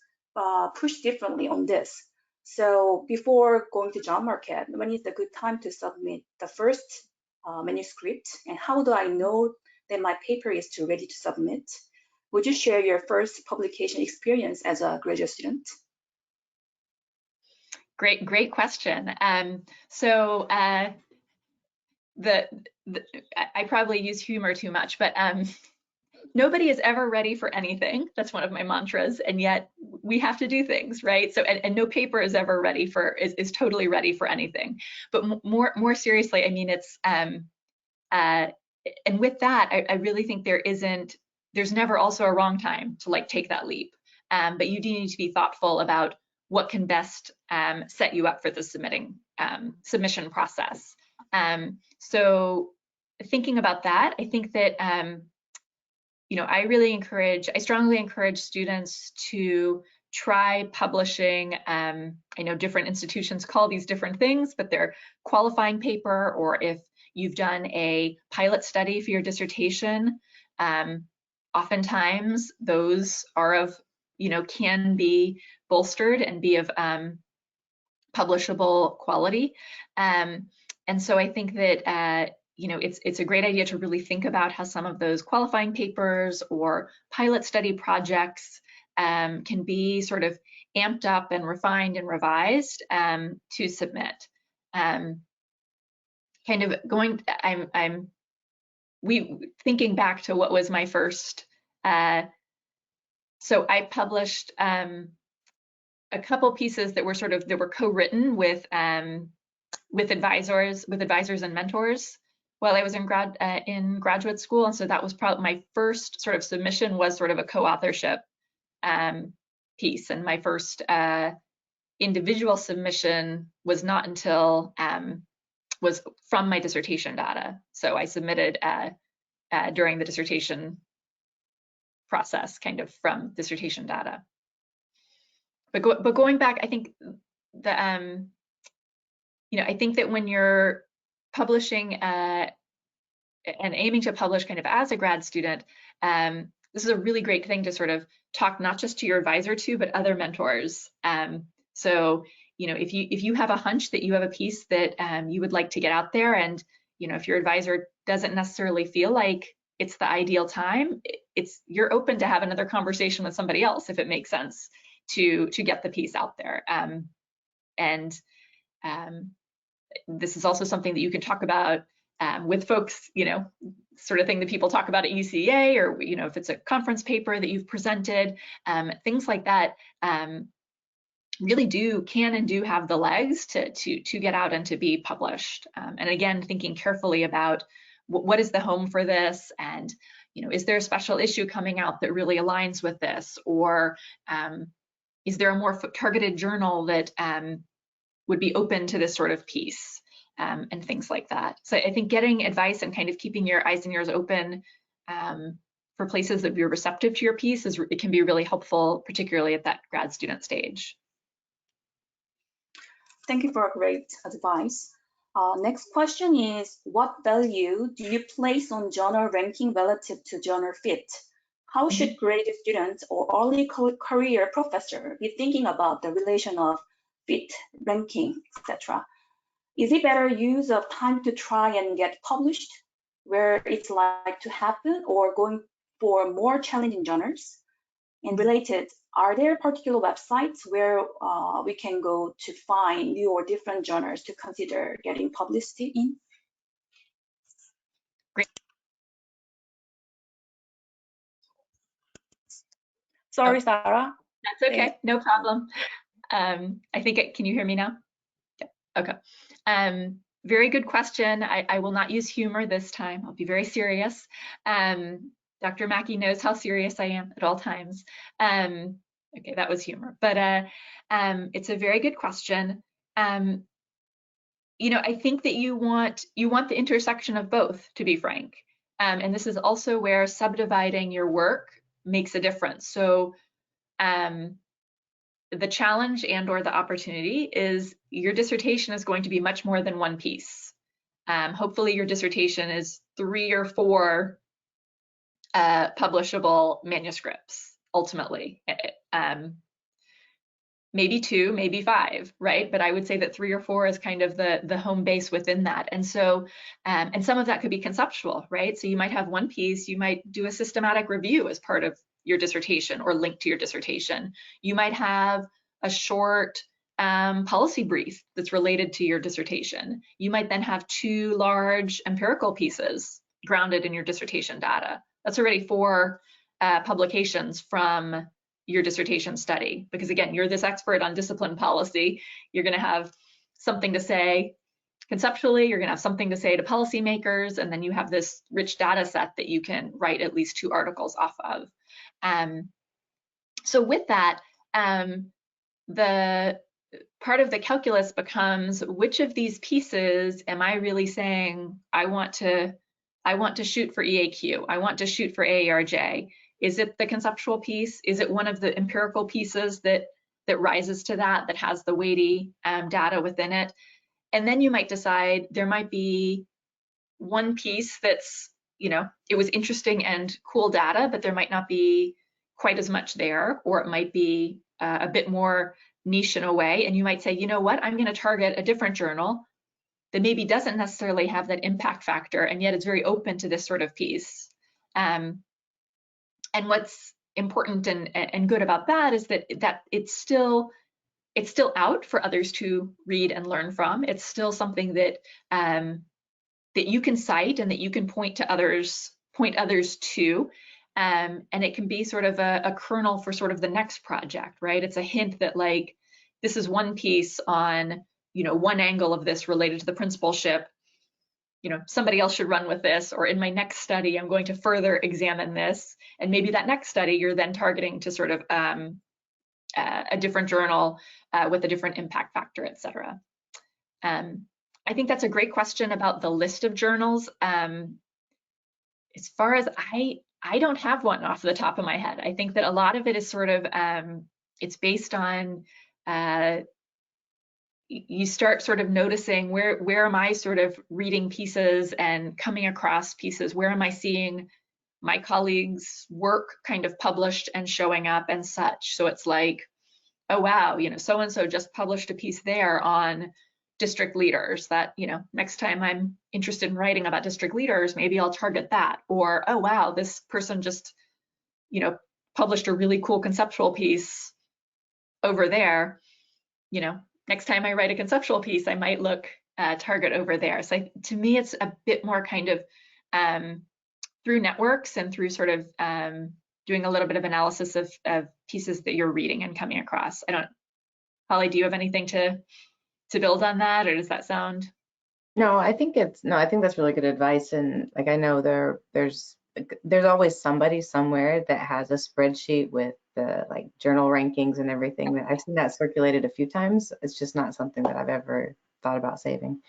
push differently on this. So before going to job market, when is a good time to submit the first manuscript? And how do I know that my paper is ready to submit? Would you share your first publication experience as a graduate student? Great question. I probably use humor too much, but nobody is ever ready for anything. That's one of my mantras, and yet we have to do things, right? So, and no paper is ever ready for is totally ready for anything. But more seriously, I mean, it's and with that, I really think there's never also a wrong time to like take that leap. But you do need to be thoughtful about what can best set you up for the submission process. So thinking about that, I think that you know, I strongly encourage students to try publishing. I know different institutions call these different things, but they're qualifying paper, or if you've done a pilot study for your dissertation, oftentimes those are of, you know, can be bolstered and be of publishable quality. And so I think that you know, it's a great idea to really think about how some of those qualifying papers or pilot study projects can be sort of amped up and refined and revised to submit. Kind of going, thinking back to what was my first. So I published a couple pieces that were co-written with advisors and mentors while I was in graduate school, and so that was probably my first sort of submission, was sort of a co-authorship piece, and my first individual submission was not until was from my dissertation data. So I submitted during the dissertation process, kind of from dissertation data. But going back, I think the you know, I think that when you're publishing and aiming to publish kind of as a grad student, this is a really great thing to sort of talk not just to your advisor to, but other mentors. So, you know, if you have a hunch that you have a piece that you would like to get out there, and, you know, if your advisor doesn't necessarily feel like it's the ideal time, you're open to have another conversation with somebody else if it makes sense to get the piece out there. This is also something that you can talk about with folks, you know, sort of thing that people talk about at UCA, or, you know, if it's a conference paper that you've presented, things like that really can and do have the legs to get out and to be published. And again, thinking carefully about what is the home for this, and, you know, is there a special issue coming out that really aligns with this, or is there a more targeted journal that would be open to this sort of piece, and things like that. So I think getting advice and kind of keeping your eyes and ears open for places that be receptive to your piece it can be really helpful, particularly at that grad student stage. Thank you for great advice. Next question is, what value do you place on journal ranking relative to journal fit? How should graduate students or early career professor be thinking about the relation of fit, ranking, etc.? Is it better use of time to try and get published where it's like to happen, or going for more challenging journals? And related, are there particular websites where we can go to find new or different journals to consider getting publicity in? Great. Sorry, Sarah. That's okay, no problem. I think can you hear me now? Yeah. Okay. Very good question. I will not use humor this time. I'll be very serious. Dr. Mackey knows how serious I am at all times. Okay, that was humor, but it's a very good question. I think that you want the intersection of both, to be frank. And this is also where subdividing your work makes a difference. So the challenge and or the opportunity is your dissertation is going to be much more than one piece. Hopefully your dissertation is 3 or 4 publishable manuscripts, ultimately. Maybe 2, maybe 5, right? But I would say that 3 or 4 is kind of the home base within that. And so, and some of that could be conceptual, right? So you might have one piece, you might do a systematic review as part of your dissertation or linked to your dissertation. You might have a short policy brief that's related to your dissertation. You might then have 2 large empirical pieces grounded in your dissertation data. That's already 4 publications from your dissertation study, because again, you're this expert on discipline policy. You're going to have something to say conceptually, you're going to have something to say to policymakers, and then you have this rich data set that you can write at least 2 articles off of. So with that, the part of the calculus becomes, which of these pieces am I really saying I want to shoot for EAQ, I want to shoot for AARJ? Is it the conceptual piece? Is it one of the empirical pieces that rises to that has the weighty data within it? And then you might decide there might be one piece that's, it was interesting and cool data, but there might not be quite as much there, or it might be a bit more niche in a way. And you might say, you know what, I'm going to target a different journal that maybe doesn't necessarily have that impact factor, and yet it's very open to this sort of piece. And what's important and good about that is that it's still out for others to read and learn from. It's still something that that you can cite and that you can point others to. And it can be sort of a kernel for sort of the next project, right? It's a hint that, like, this is one piece on, one angle of this related to the principalship. Somebody else should run with this, or in my next study, I'm going to further examine this. And maybe that next study, you're then targeting to sort of a different journal with a different impact factor, et cetera. I think that's a great question about the list of journals. As far as I don't have one off the top of my head. I think that a lot of it is sort of, it's based on, you start sort of noticing where am I sort of reading pieces and coming across pieces, where am I seeing my colleagues' work kind of published and showing up and such. So it's like, oh wow, so-and-so just published a piece there on district leaders that, next time I'm interested in writing about district leaders, maybe I'll target that. Or, oh wow, this person just, published a really cool conceptual piece over there. Next time I write a conceptual piece, I might look target over there. So to me, it's a bit more kind of through networks and through sort of doing a little bit of analysis of pieces that you're reading and coming across. Holly, do you have anything to build on that, or does that sound? No, I think that's really good advice. And like, I know there's always somebody somewhere that has a spreadsheet with the like journal rankings and everything. That I've seen that circulated a few times. It's just not something that I've ever thought about saving.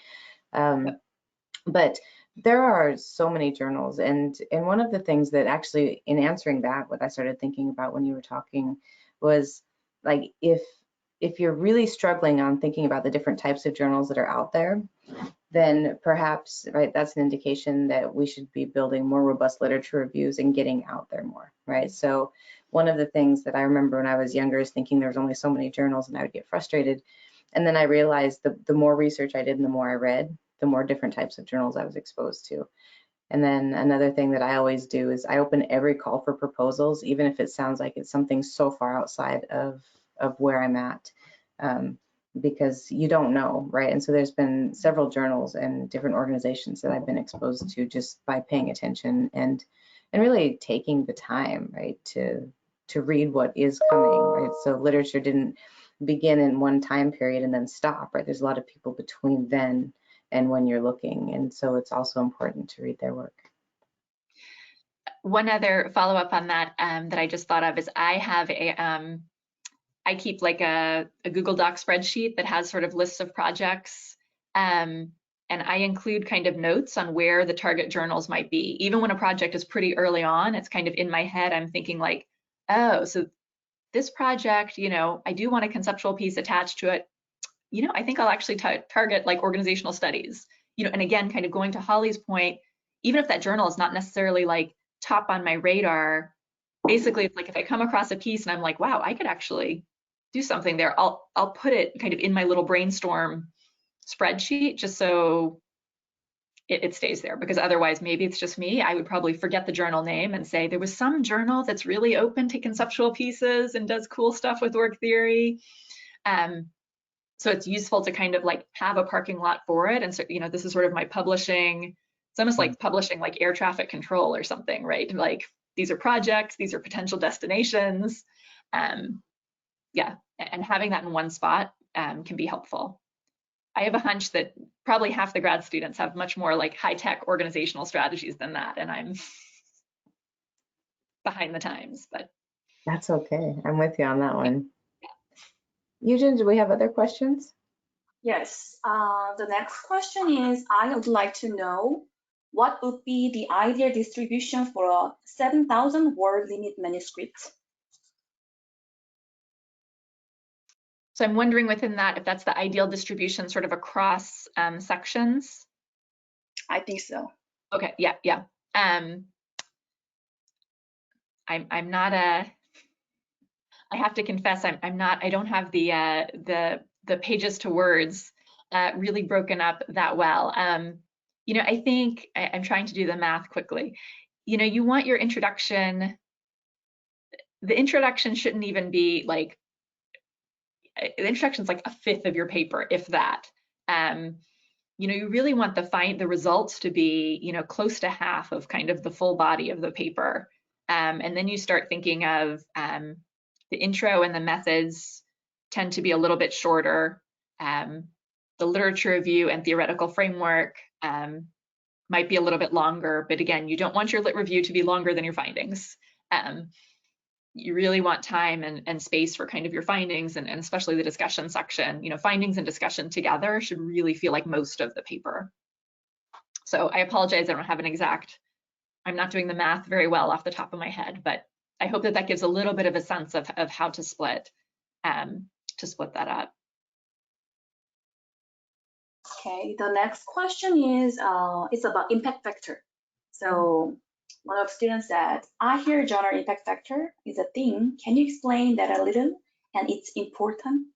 But there are so many journals, and one of the things that actually, in answering that, what I started thinking about when you were talking was, like, if you're really struggling on thinking about the different types of journals that are out there, then perhaps, right, that's an indication that we should be building more robust literature reviews and getting out there more, right? So one of the things that I remember when I was younger is thinking there was only so many journals and I would get frustrated. And then I realized the more research I did and the more I read, the more different types of journals I was exposed to. And then another thing that I always do is I open every call for proposals, even if it sounds like it's something so far outside of where I'm at, because you don't know, right? And so there's been several journals and different organizations that I've been exposed to just by paying attention and really taking the time, right, to read what is coming, right? So literature didn't begin in one time period and then stop, right? There's a lot of people between then and when you're looking, and so it's also important to read their work. One other follow-up on that that I just thought of is I have I keep like a Google Doc spreadsheet that has sort of lists of projects And I include kind of notes on where the target journals might be. Even when a project is pretty early on, it's kind of in my head, I'm thinking like, oh, so this project, I do want a conceptual piece attached to it. I think I'll actually target like organizational studies, and again, kind of going to Holly's point, even if that journal is not necessarily like top on my radar, basically it's like if I come across a piece and I'm like, wow, I could actually do something there, I'll put it kind of in my little brainstorm spreadsheet just so it stays there, because otherwise maybe it's just me. I would probably forget the journal name and say there was some journal that's really open to conceptual pieces and does cool stuff with work theory. So it's useful to kind of like have a parking lot for it. And so, this is sort of my publishing. It's almost like publishing like air traffic control or something, right? Like these are projects, these are potential destinations. Yeah, and having that in one spot can be helpful. I have a hunch that probably half the grad students have much more like high-tech organizational strategies than that, and I'm behind the times, but. That's okay. I'm with you on that one. Eugene, do we have other questions? Yes. The next question is, I would like to know what would be the ideal distribution for a 7,000 word limit manuscript? So I'm wondering within that if that's the ideal distribution sort of across sections. I think so. Okay, yeah. I'm not I have to confess, I don't have the pages to words really broken up that well. I think I'm trying to do the math quickly. You want your introduction, the introduction shouldn't even be like, the introduction's like a fifth of your paper, if that. You really want the results to be, close to half of kind of the full body of the paper. And then you start thinking of the intro and the methods tend to be a little bit shorter. The literature review and theoretical framework might be a little bit longer, but again, you don't want your lit review to be longer than your findings. You really want time and space for kind of your findings and especially the discussion section. Findings and discussion together should really feel like most of the paper. So I apologize, I don't have an exact, I'm not doing the math very well off the top of my head, but I hope that gives a little bit of a sense of how to split that up. Okay, the next question is, it's about impact factor. So one of the students said, I hear genre impact factor is a thing. Can you explain that a little and its importance?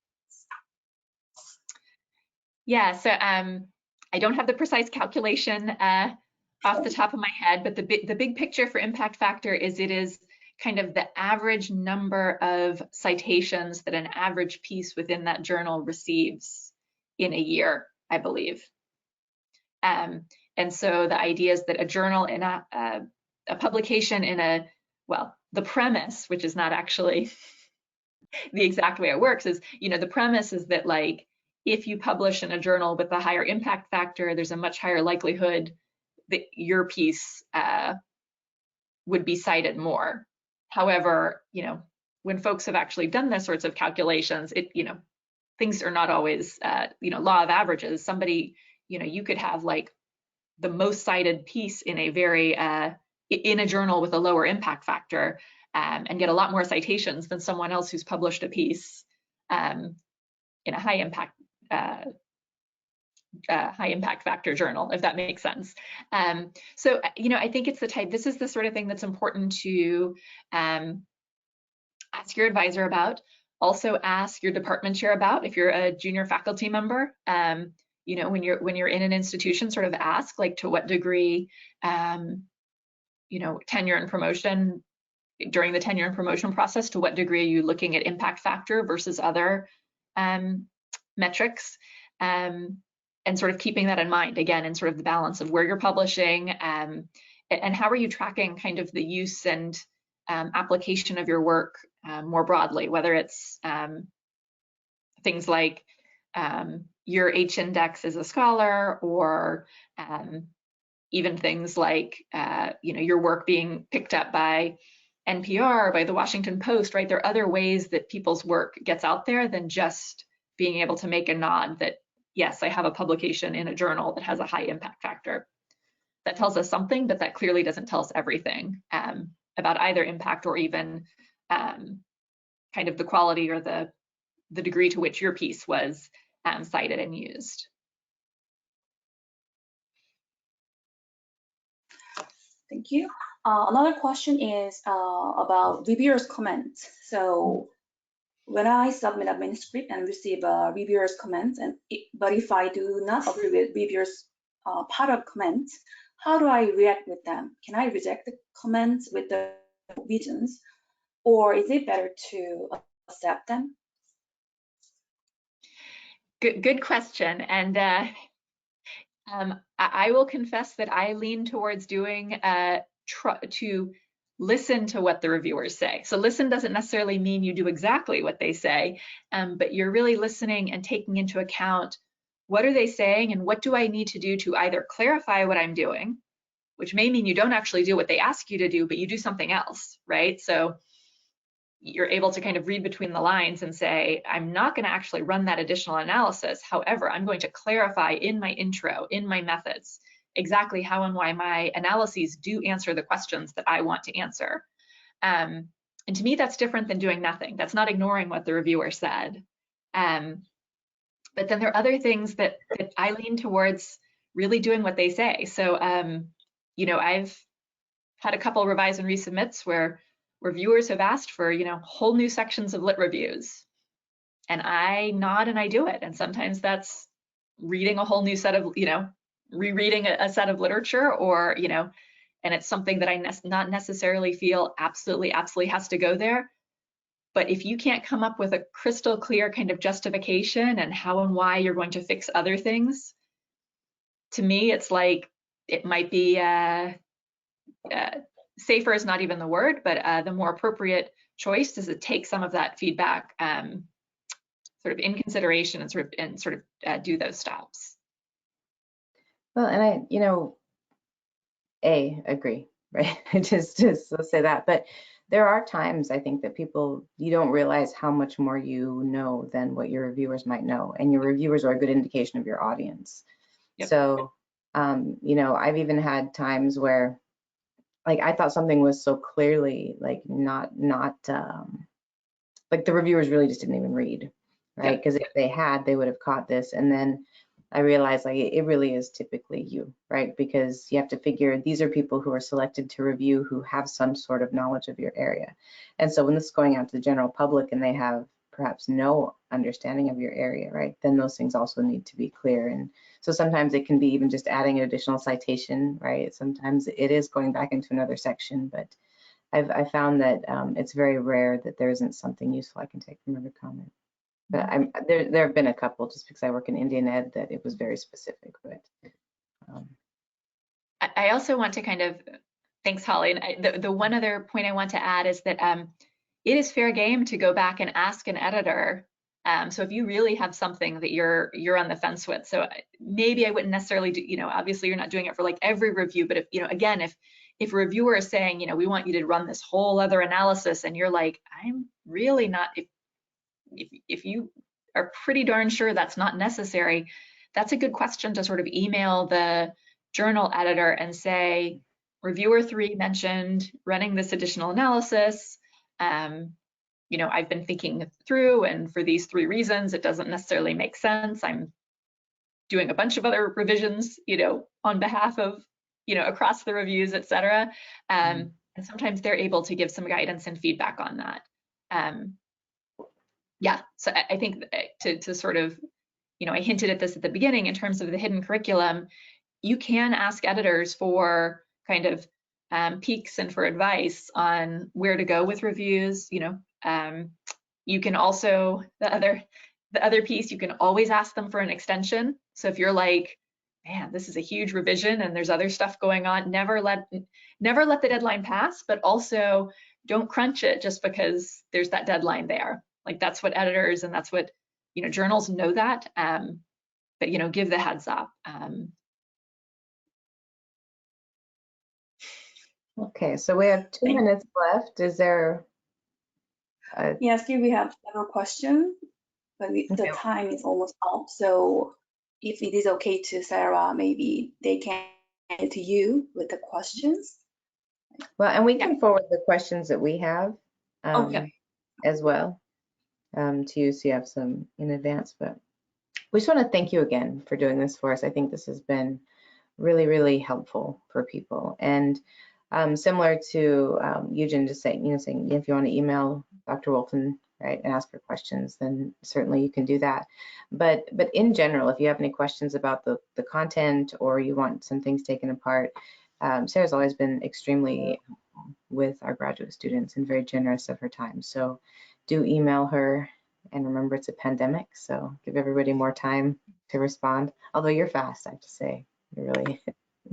Yeah, so I don't have the precise calculation off the top of my head, but the big picture for impact factor is it is kind of the average number of citations that an average piece within that journal receives in a year, I believe. And so the idea is that a journal in a publication in the premise, which is not actually the exact way it works, is, the premise is that like, if you publish in a journal with a higher impact factor, there's a much higher likelihood that your piece would be cited more. However, when folks have actually done those sorts of calculations, things are not always, law of averages. Somebody, you could have like the most cited piece in a very, in a journal with a lower impact factor and get a lot more citations than someone else who's published a piece in a high impact factor journal, if that makes sense. So, I think it's this is the sort of thing that's important to ask your advisor about. Also ask your department chair about if you're a junior faculty member. When you're in an institution, sort of ask like to what degree, tenure and promotion, during the tenure and promotion process, to what degree are you looking at impact factor versus other metrics, and sort of keeping that in mind, again, in sort of the balance of where you're publishing and how are you tracking kind of the use and application of your work more broadly, whether it's things like your H-index as a scholar, or even things like your work being picked up by NPR, by the Washington Post, right? There are other ways that people's work gets out there than just being able to make a nod that yes, I have a publication in a journal that has a high impact factor. That tells us something, but that clearly doesn't tell us everything about either impact or even kind of the quality or the degree to which your piece was cited and used. Thank you. Another question is about reviewers' comments. So when I submit a manuscript and receive a reviewer's comments, but if I do not agree with reviewers' part of comments, how do I react with them? Can I reject the comments with the reasons, or is it better to accept them? Good question. And I will confess that I lean towards doing to listen to what the reviewers say. So listen doesn't necessarily mean you do exactly what they say, but you're really listening and taking into account what are they saying and what do I need to do to either clarify what I'm doing, which may mean you don't actually do what they ask you to do, but you do something else, right? So you're able to kind of read between the lines and say, I'm not going to actually run that additional analysis. However, I'm going to clarify in my intro, in my methods, exactly how and why my analyses do answer the questions that I want to answer. And to me, that's different than doing nothing. That's not ignoring what the reviewer said. But then there are other things that I lean towards really doing what they say. So, you know, I've had a couple revise and resubmits where reviewers have asked for, you know, whole new sections of lit reviews. And I nod and I do it. And sometimes that's reading a whole new set of, you know, rereading a set of literature, or, you know, and it's something that I not necessarily feel absolutely has to go there. But if you can't come up with a crystal clear kind of justification and how and why you're going to fix other things, to me, it's like, it might be safer is not even the word, but the more appropriate choice is to take some of that feedback sort of in consideration and sort of do those stops. Well, and I, you know, agree, right? just let's say that. But there are times I think that you don't realize how much more you know than what your reviewers might know, and your reviewers are a good indication of your audience. Yep. So, you know, I've even had times where, like, I thought something was so clearly like not like the reviewers really just didn't even read, right? Because if they had, they would have caught this. And then I realized, like, it really is typically you, right? Because you have to figure these are people who are selected to review who have some sort of knowledge of your area. And so when this is going out to the general public and they have perhaps no understanding of your area, right, then those things also need to be clear. And so sometimes it can be even just adding an additional citation, right? Sometimes it is going back into another section, but I've found that it's very rare that there isn't something useful I can take from every comment. But there have been a couple, just because I work in Indian Ed, that it was very specific. But I also want to kind of, thanks, Holly. And the one other point I want to add is that it is fair game to go back and ask an editor. So if you really have something that you're on the fence with, so maybe I wouldn't necessarily do, you know, obviously you're not doing it for like every review, but if, you know, again, if a reviewer is saying, you know, we want you to run this whole other analysis, and you're like, I'm really not, if you are pretty darn sure that's not necessary, that's a good question to sort of email the journal editor and say, reviewer 3 mentioned running this additional analysis. You know, I've been thinking through, and for these 3 reasons, it doesn't necessarily make sense. I'm doing a bunch of other revisions, you know, on behalf of, you know, across the reviews, et cetera. And sometimes they're able to give some guidance and feedback on that. Yeah, so I think to sort of, you know, I hinted at this at the beginning in terms of the hidden curriculum, you can ask editors for kind of peaks and for advice on where to go with reviews. You know, you can also, the other piece, you can always ask them for an extension. So if you're like, man, this is a huge revision and there's other stuff going on, never let the deadline pass, but also don't crunch it just because there's that deadline there. Like, that's what editors and that's what, you know, journals know that, but, you know, give the heads up. Okay, so we have 2 minutes left. Is there? Yes, we have several questions, but the time is almost up. So if it is okay to Sarah, maybe they can get to you with the questions. Well, and we can forward the questions that we have Okay. as well to you, so you have some in advance. But we just want to thank you again for doing this for us. I think this has been really, really helpful for people. And similar to Eugen just saying, saying if you want to email Dr. Wolfen, right, and ask her questions, then certainly you can do that. But in general, if you have any questions about the content or you want some things taken apart, Sarah's always been extremely with our graduate students and very generous of her time. So do email her, and remember it's a pandemic, so give everybody more time to respond. Although you're fast, I have to say, you really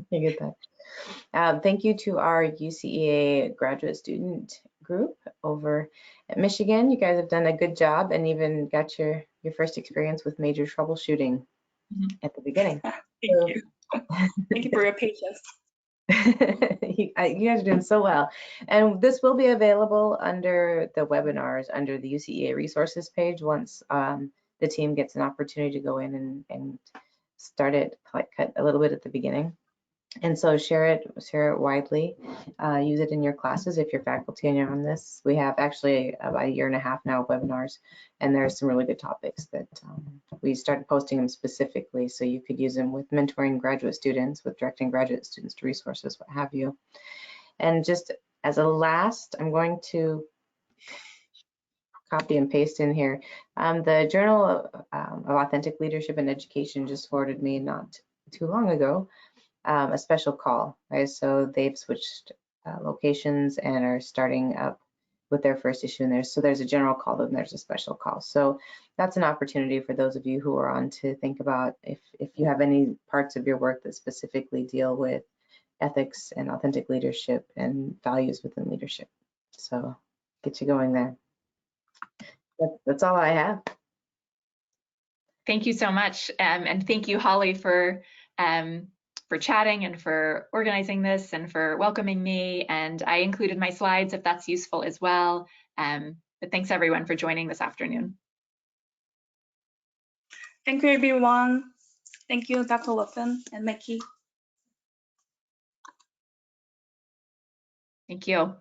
you get that. Thank you to our UCEA graduate student group over at Michigan. You guys have done a good job and even got your first experience with major troubleshooting at the beginning. Thank you. Thank you for your patience. You guys are doing so well. And this will be available under the webinars, under the UCEA resources page once the team gets an opportunity to go in and start it, like cut a little bit at the beginning. And so share it widely, use it in your classes if you're faculty and you're on this. We have actually about a year and a half now of webinars, and there's some really good topics that we started posting them specifically so you could use them with mentoring graduate students, with directing graduate students to resources, what have you. And just as a last, I'm going to copy and paste in here. The Journal of Authentic Leadership and Education just forwarded me not too long ago a special call, right? So they've switched locations and are starting up with their first issue in there. So there's a general call and there's a special call. So that's an opportunity for those of you who are on to think about if you have any parts of your work that specifically deal with ethics and authentic leadership and values within leadership. So get you going there. That's all I have. Thank you so much. And thank you, Holly, for chatting and for organizing this and for welcoming me. And I included my slides if that's useful as well. But thanks everyone for joining this afternoon. Thank you, everyone. Thank you, Dr. Wolfen and Mickey. Thank you.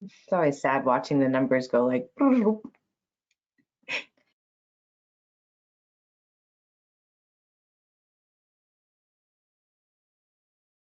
It's always sad watching the numbers go like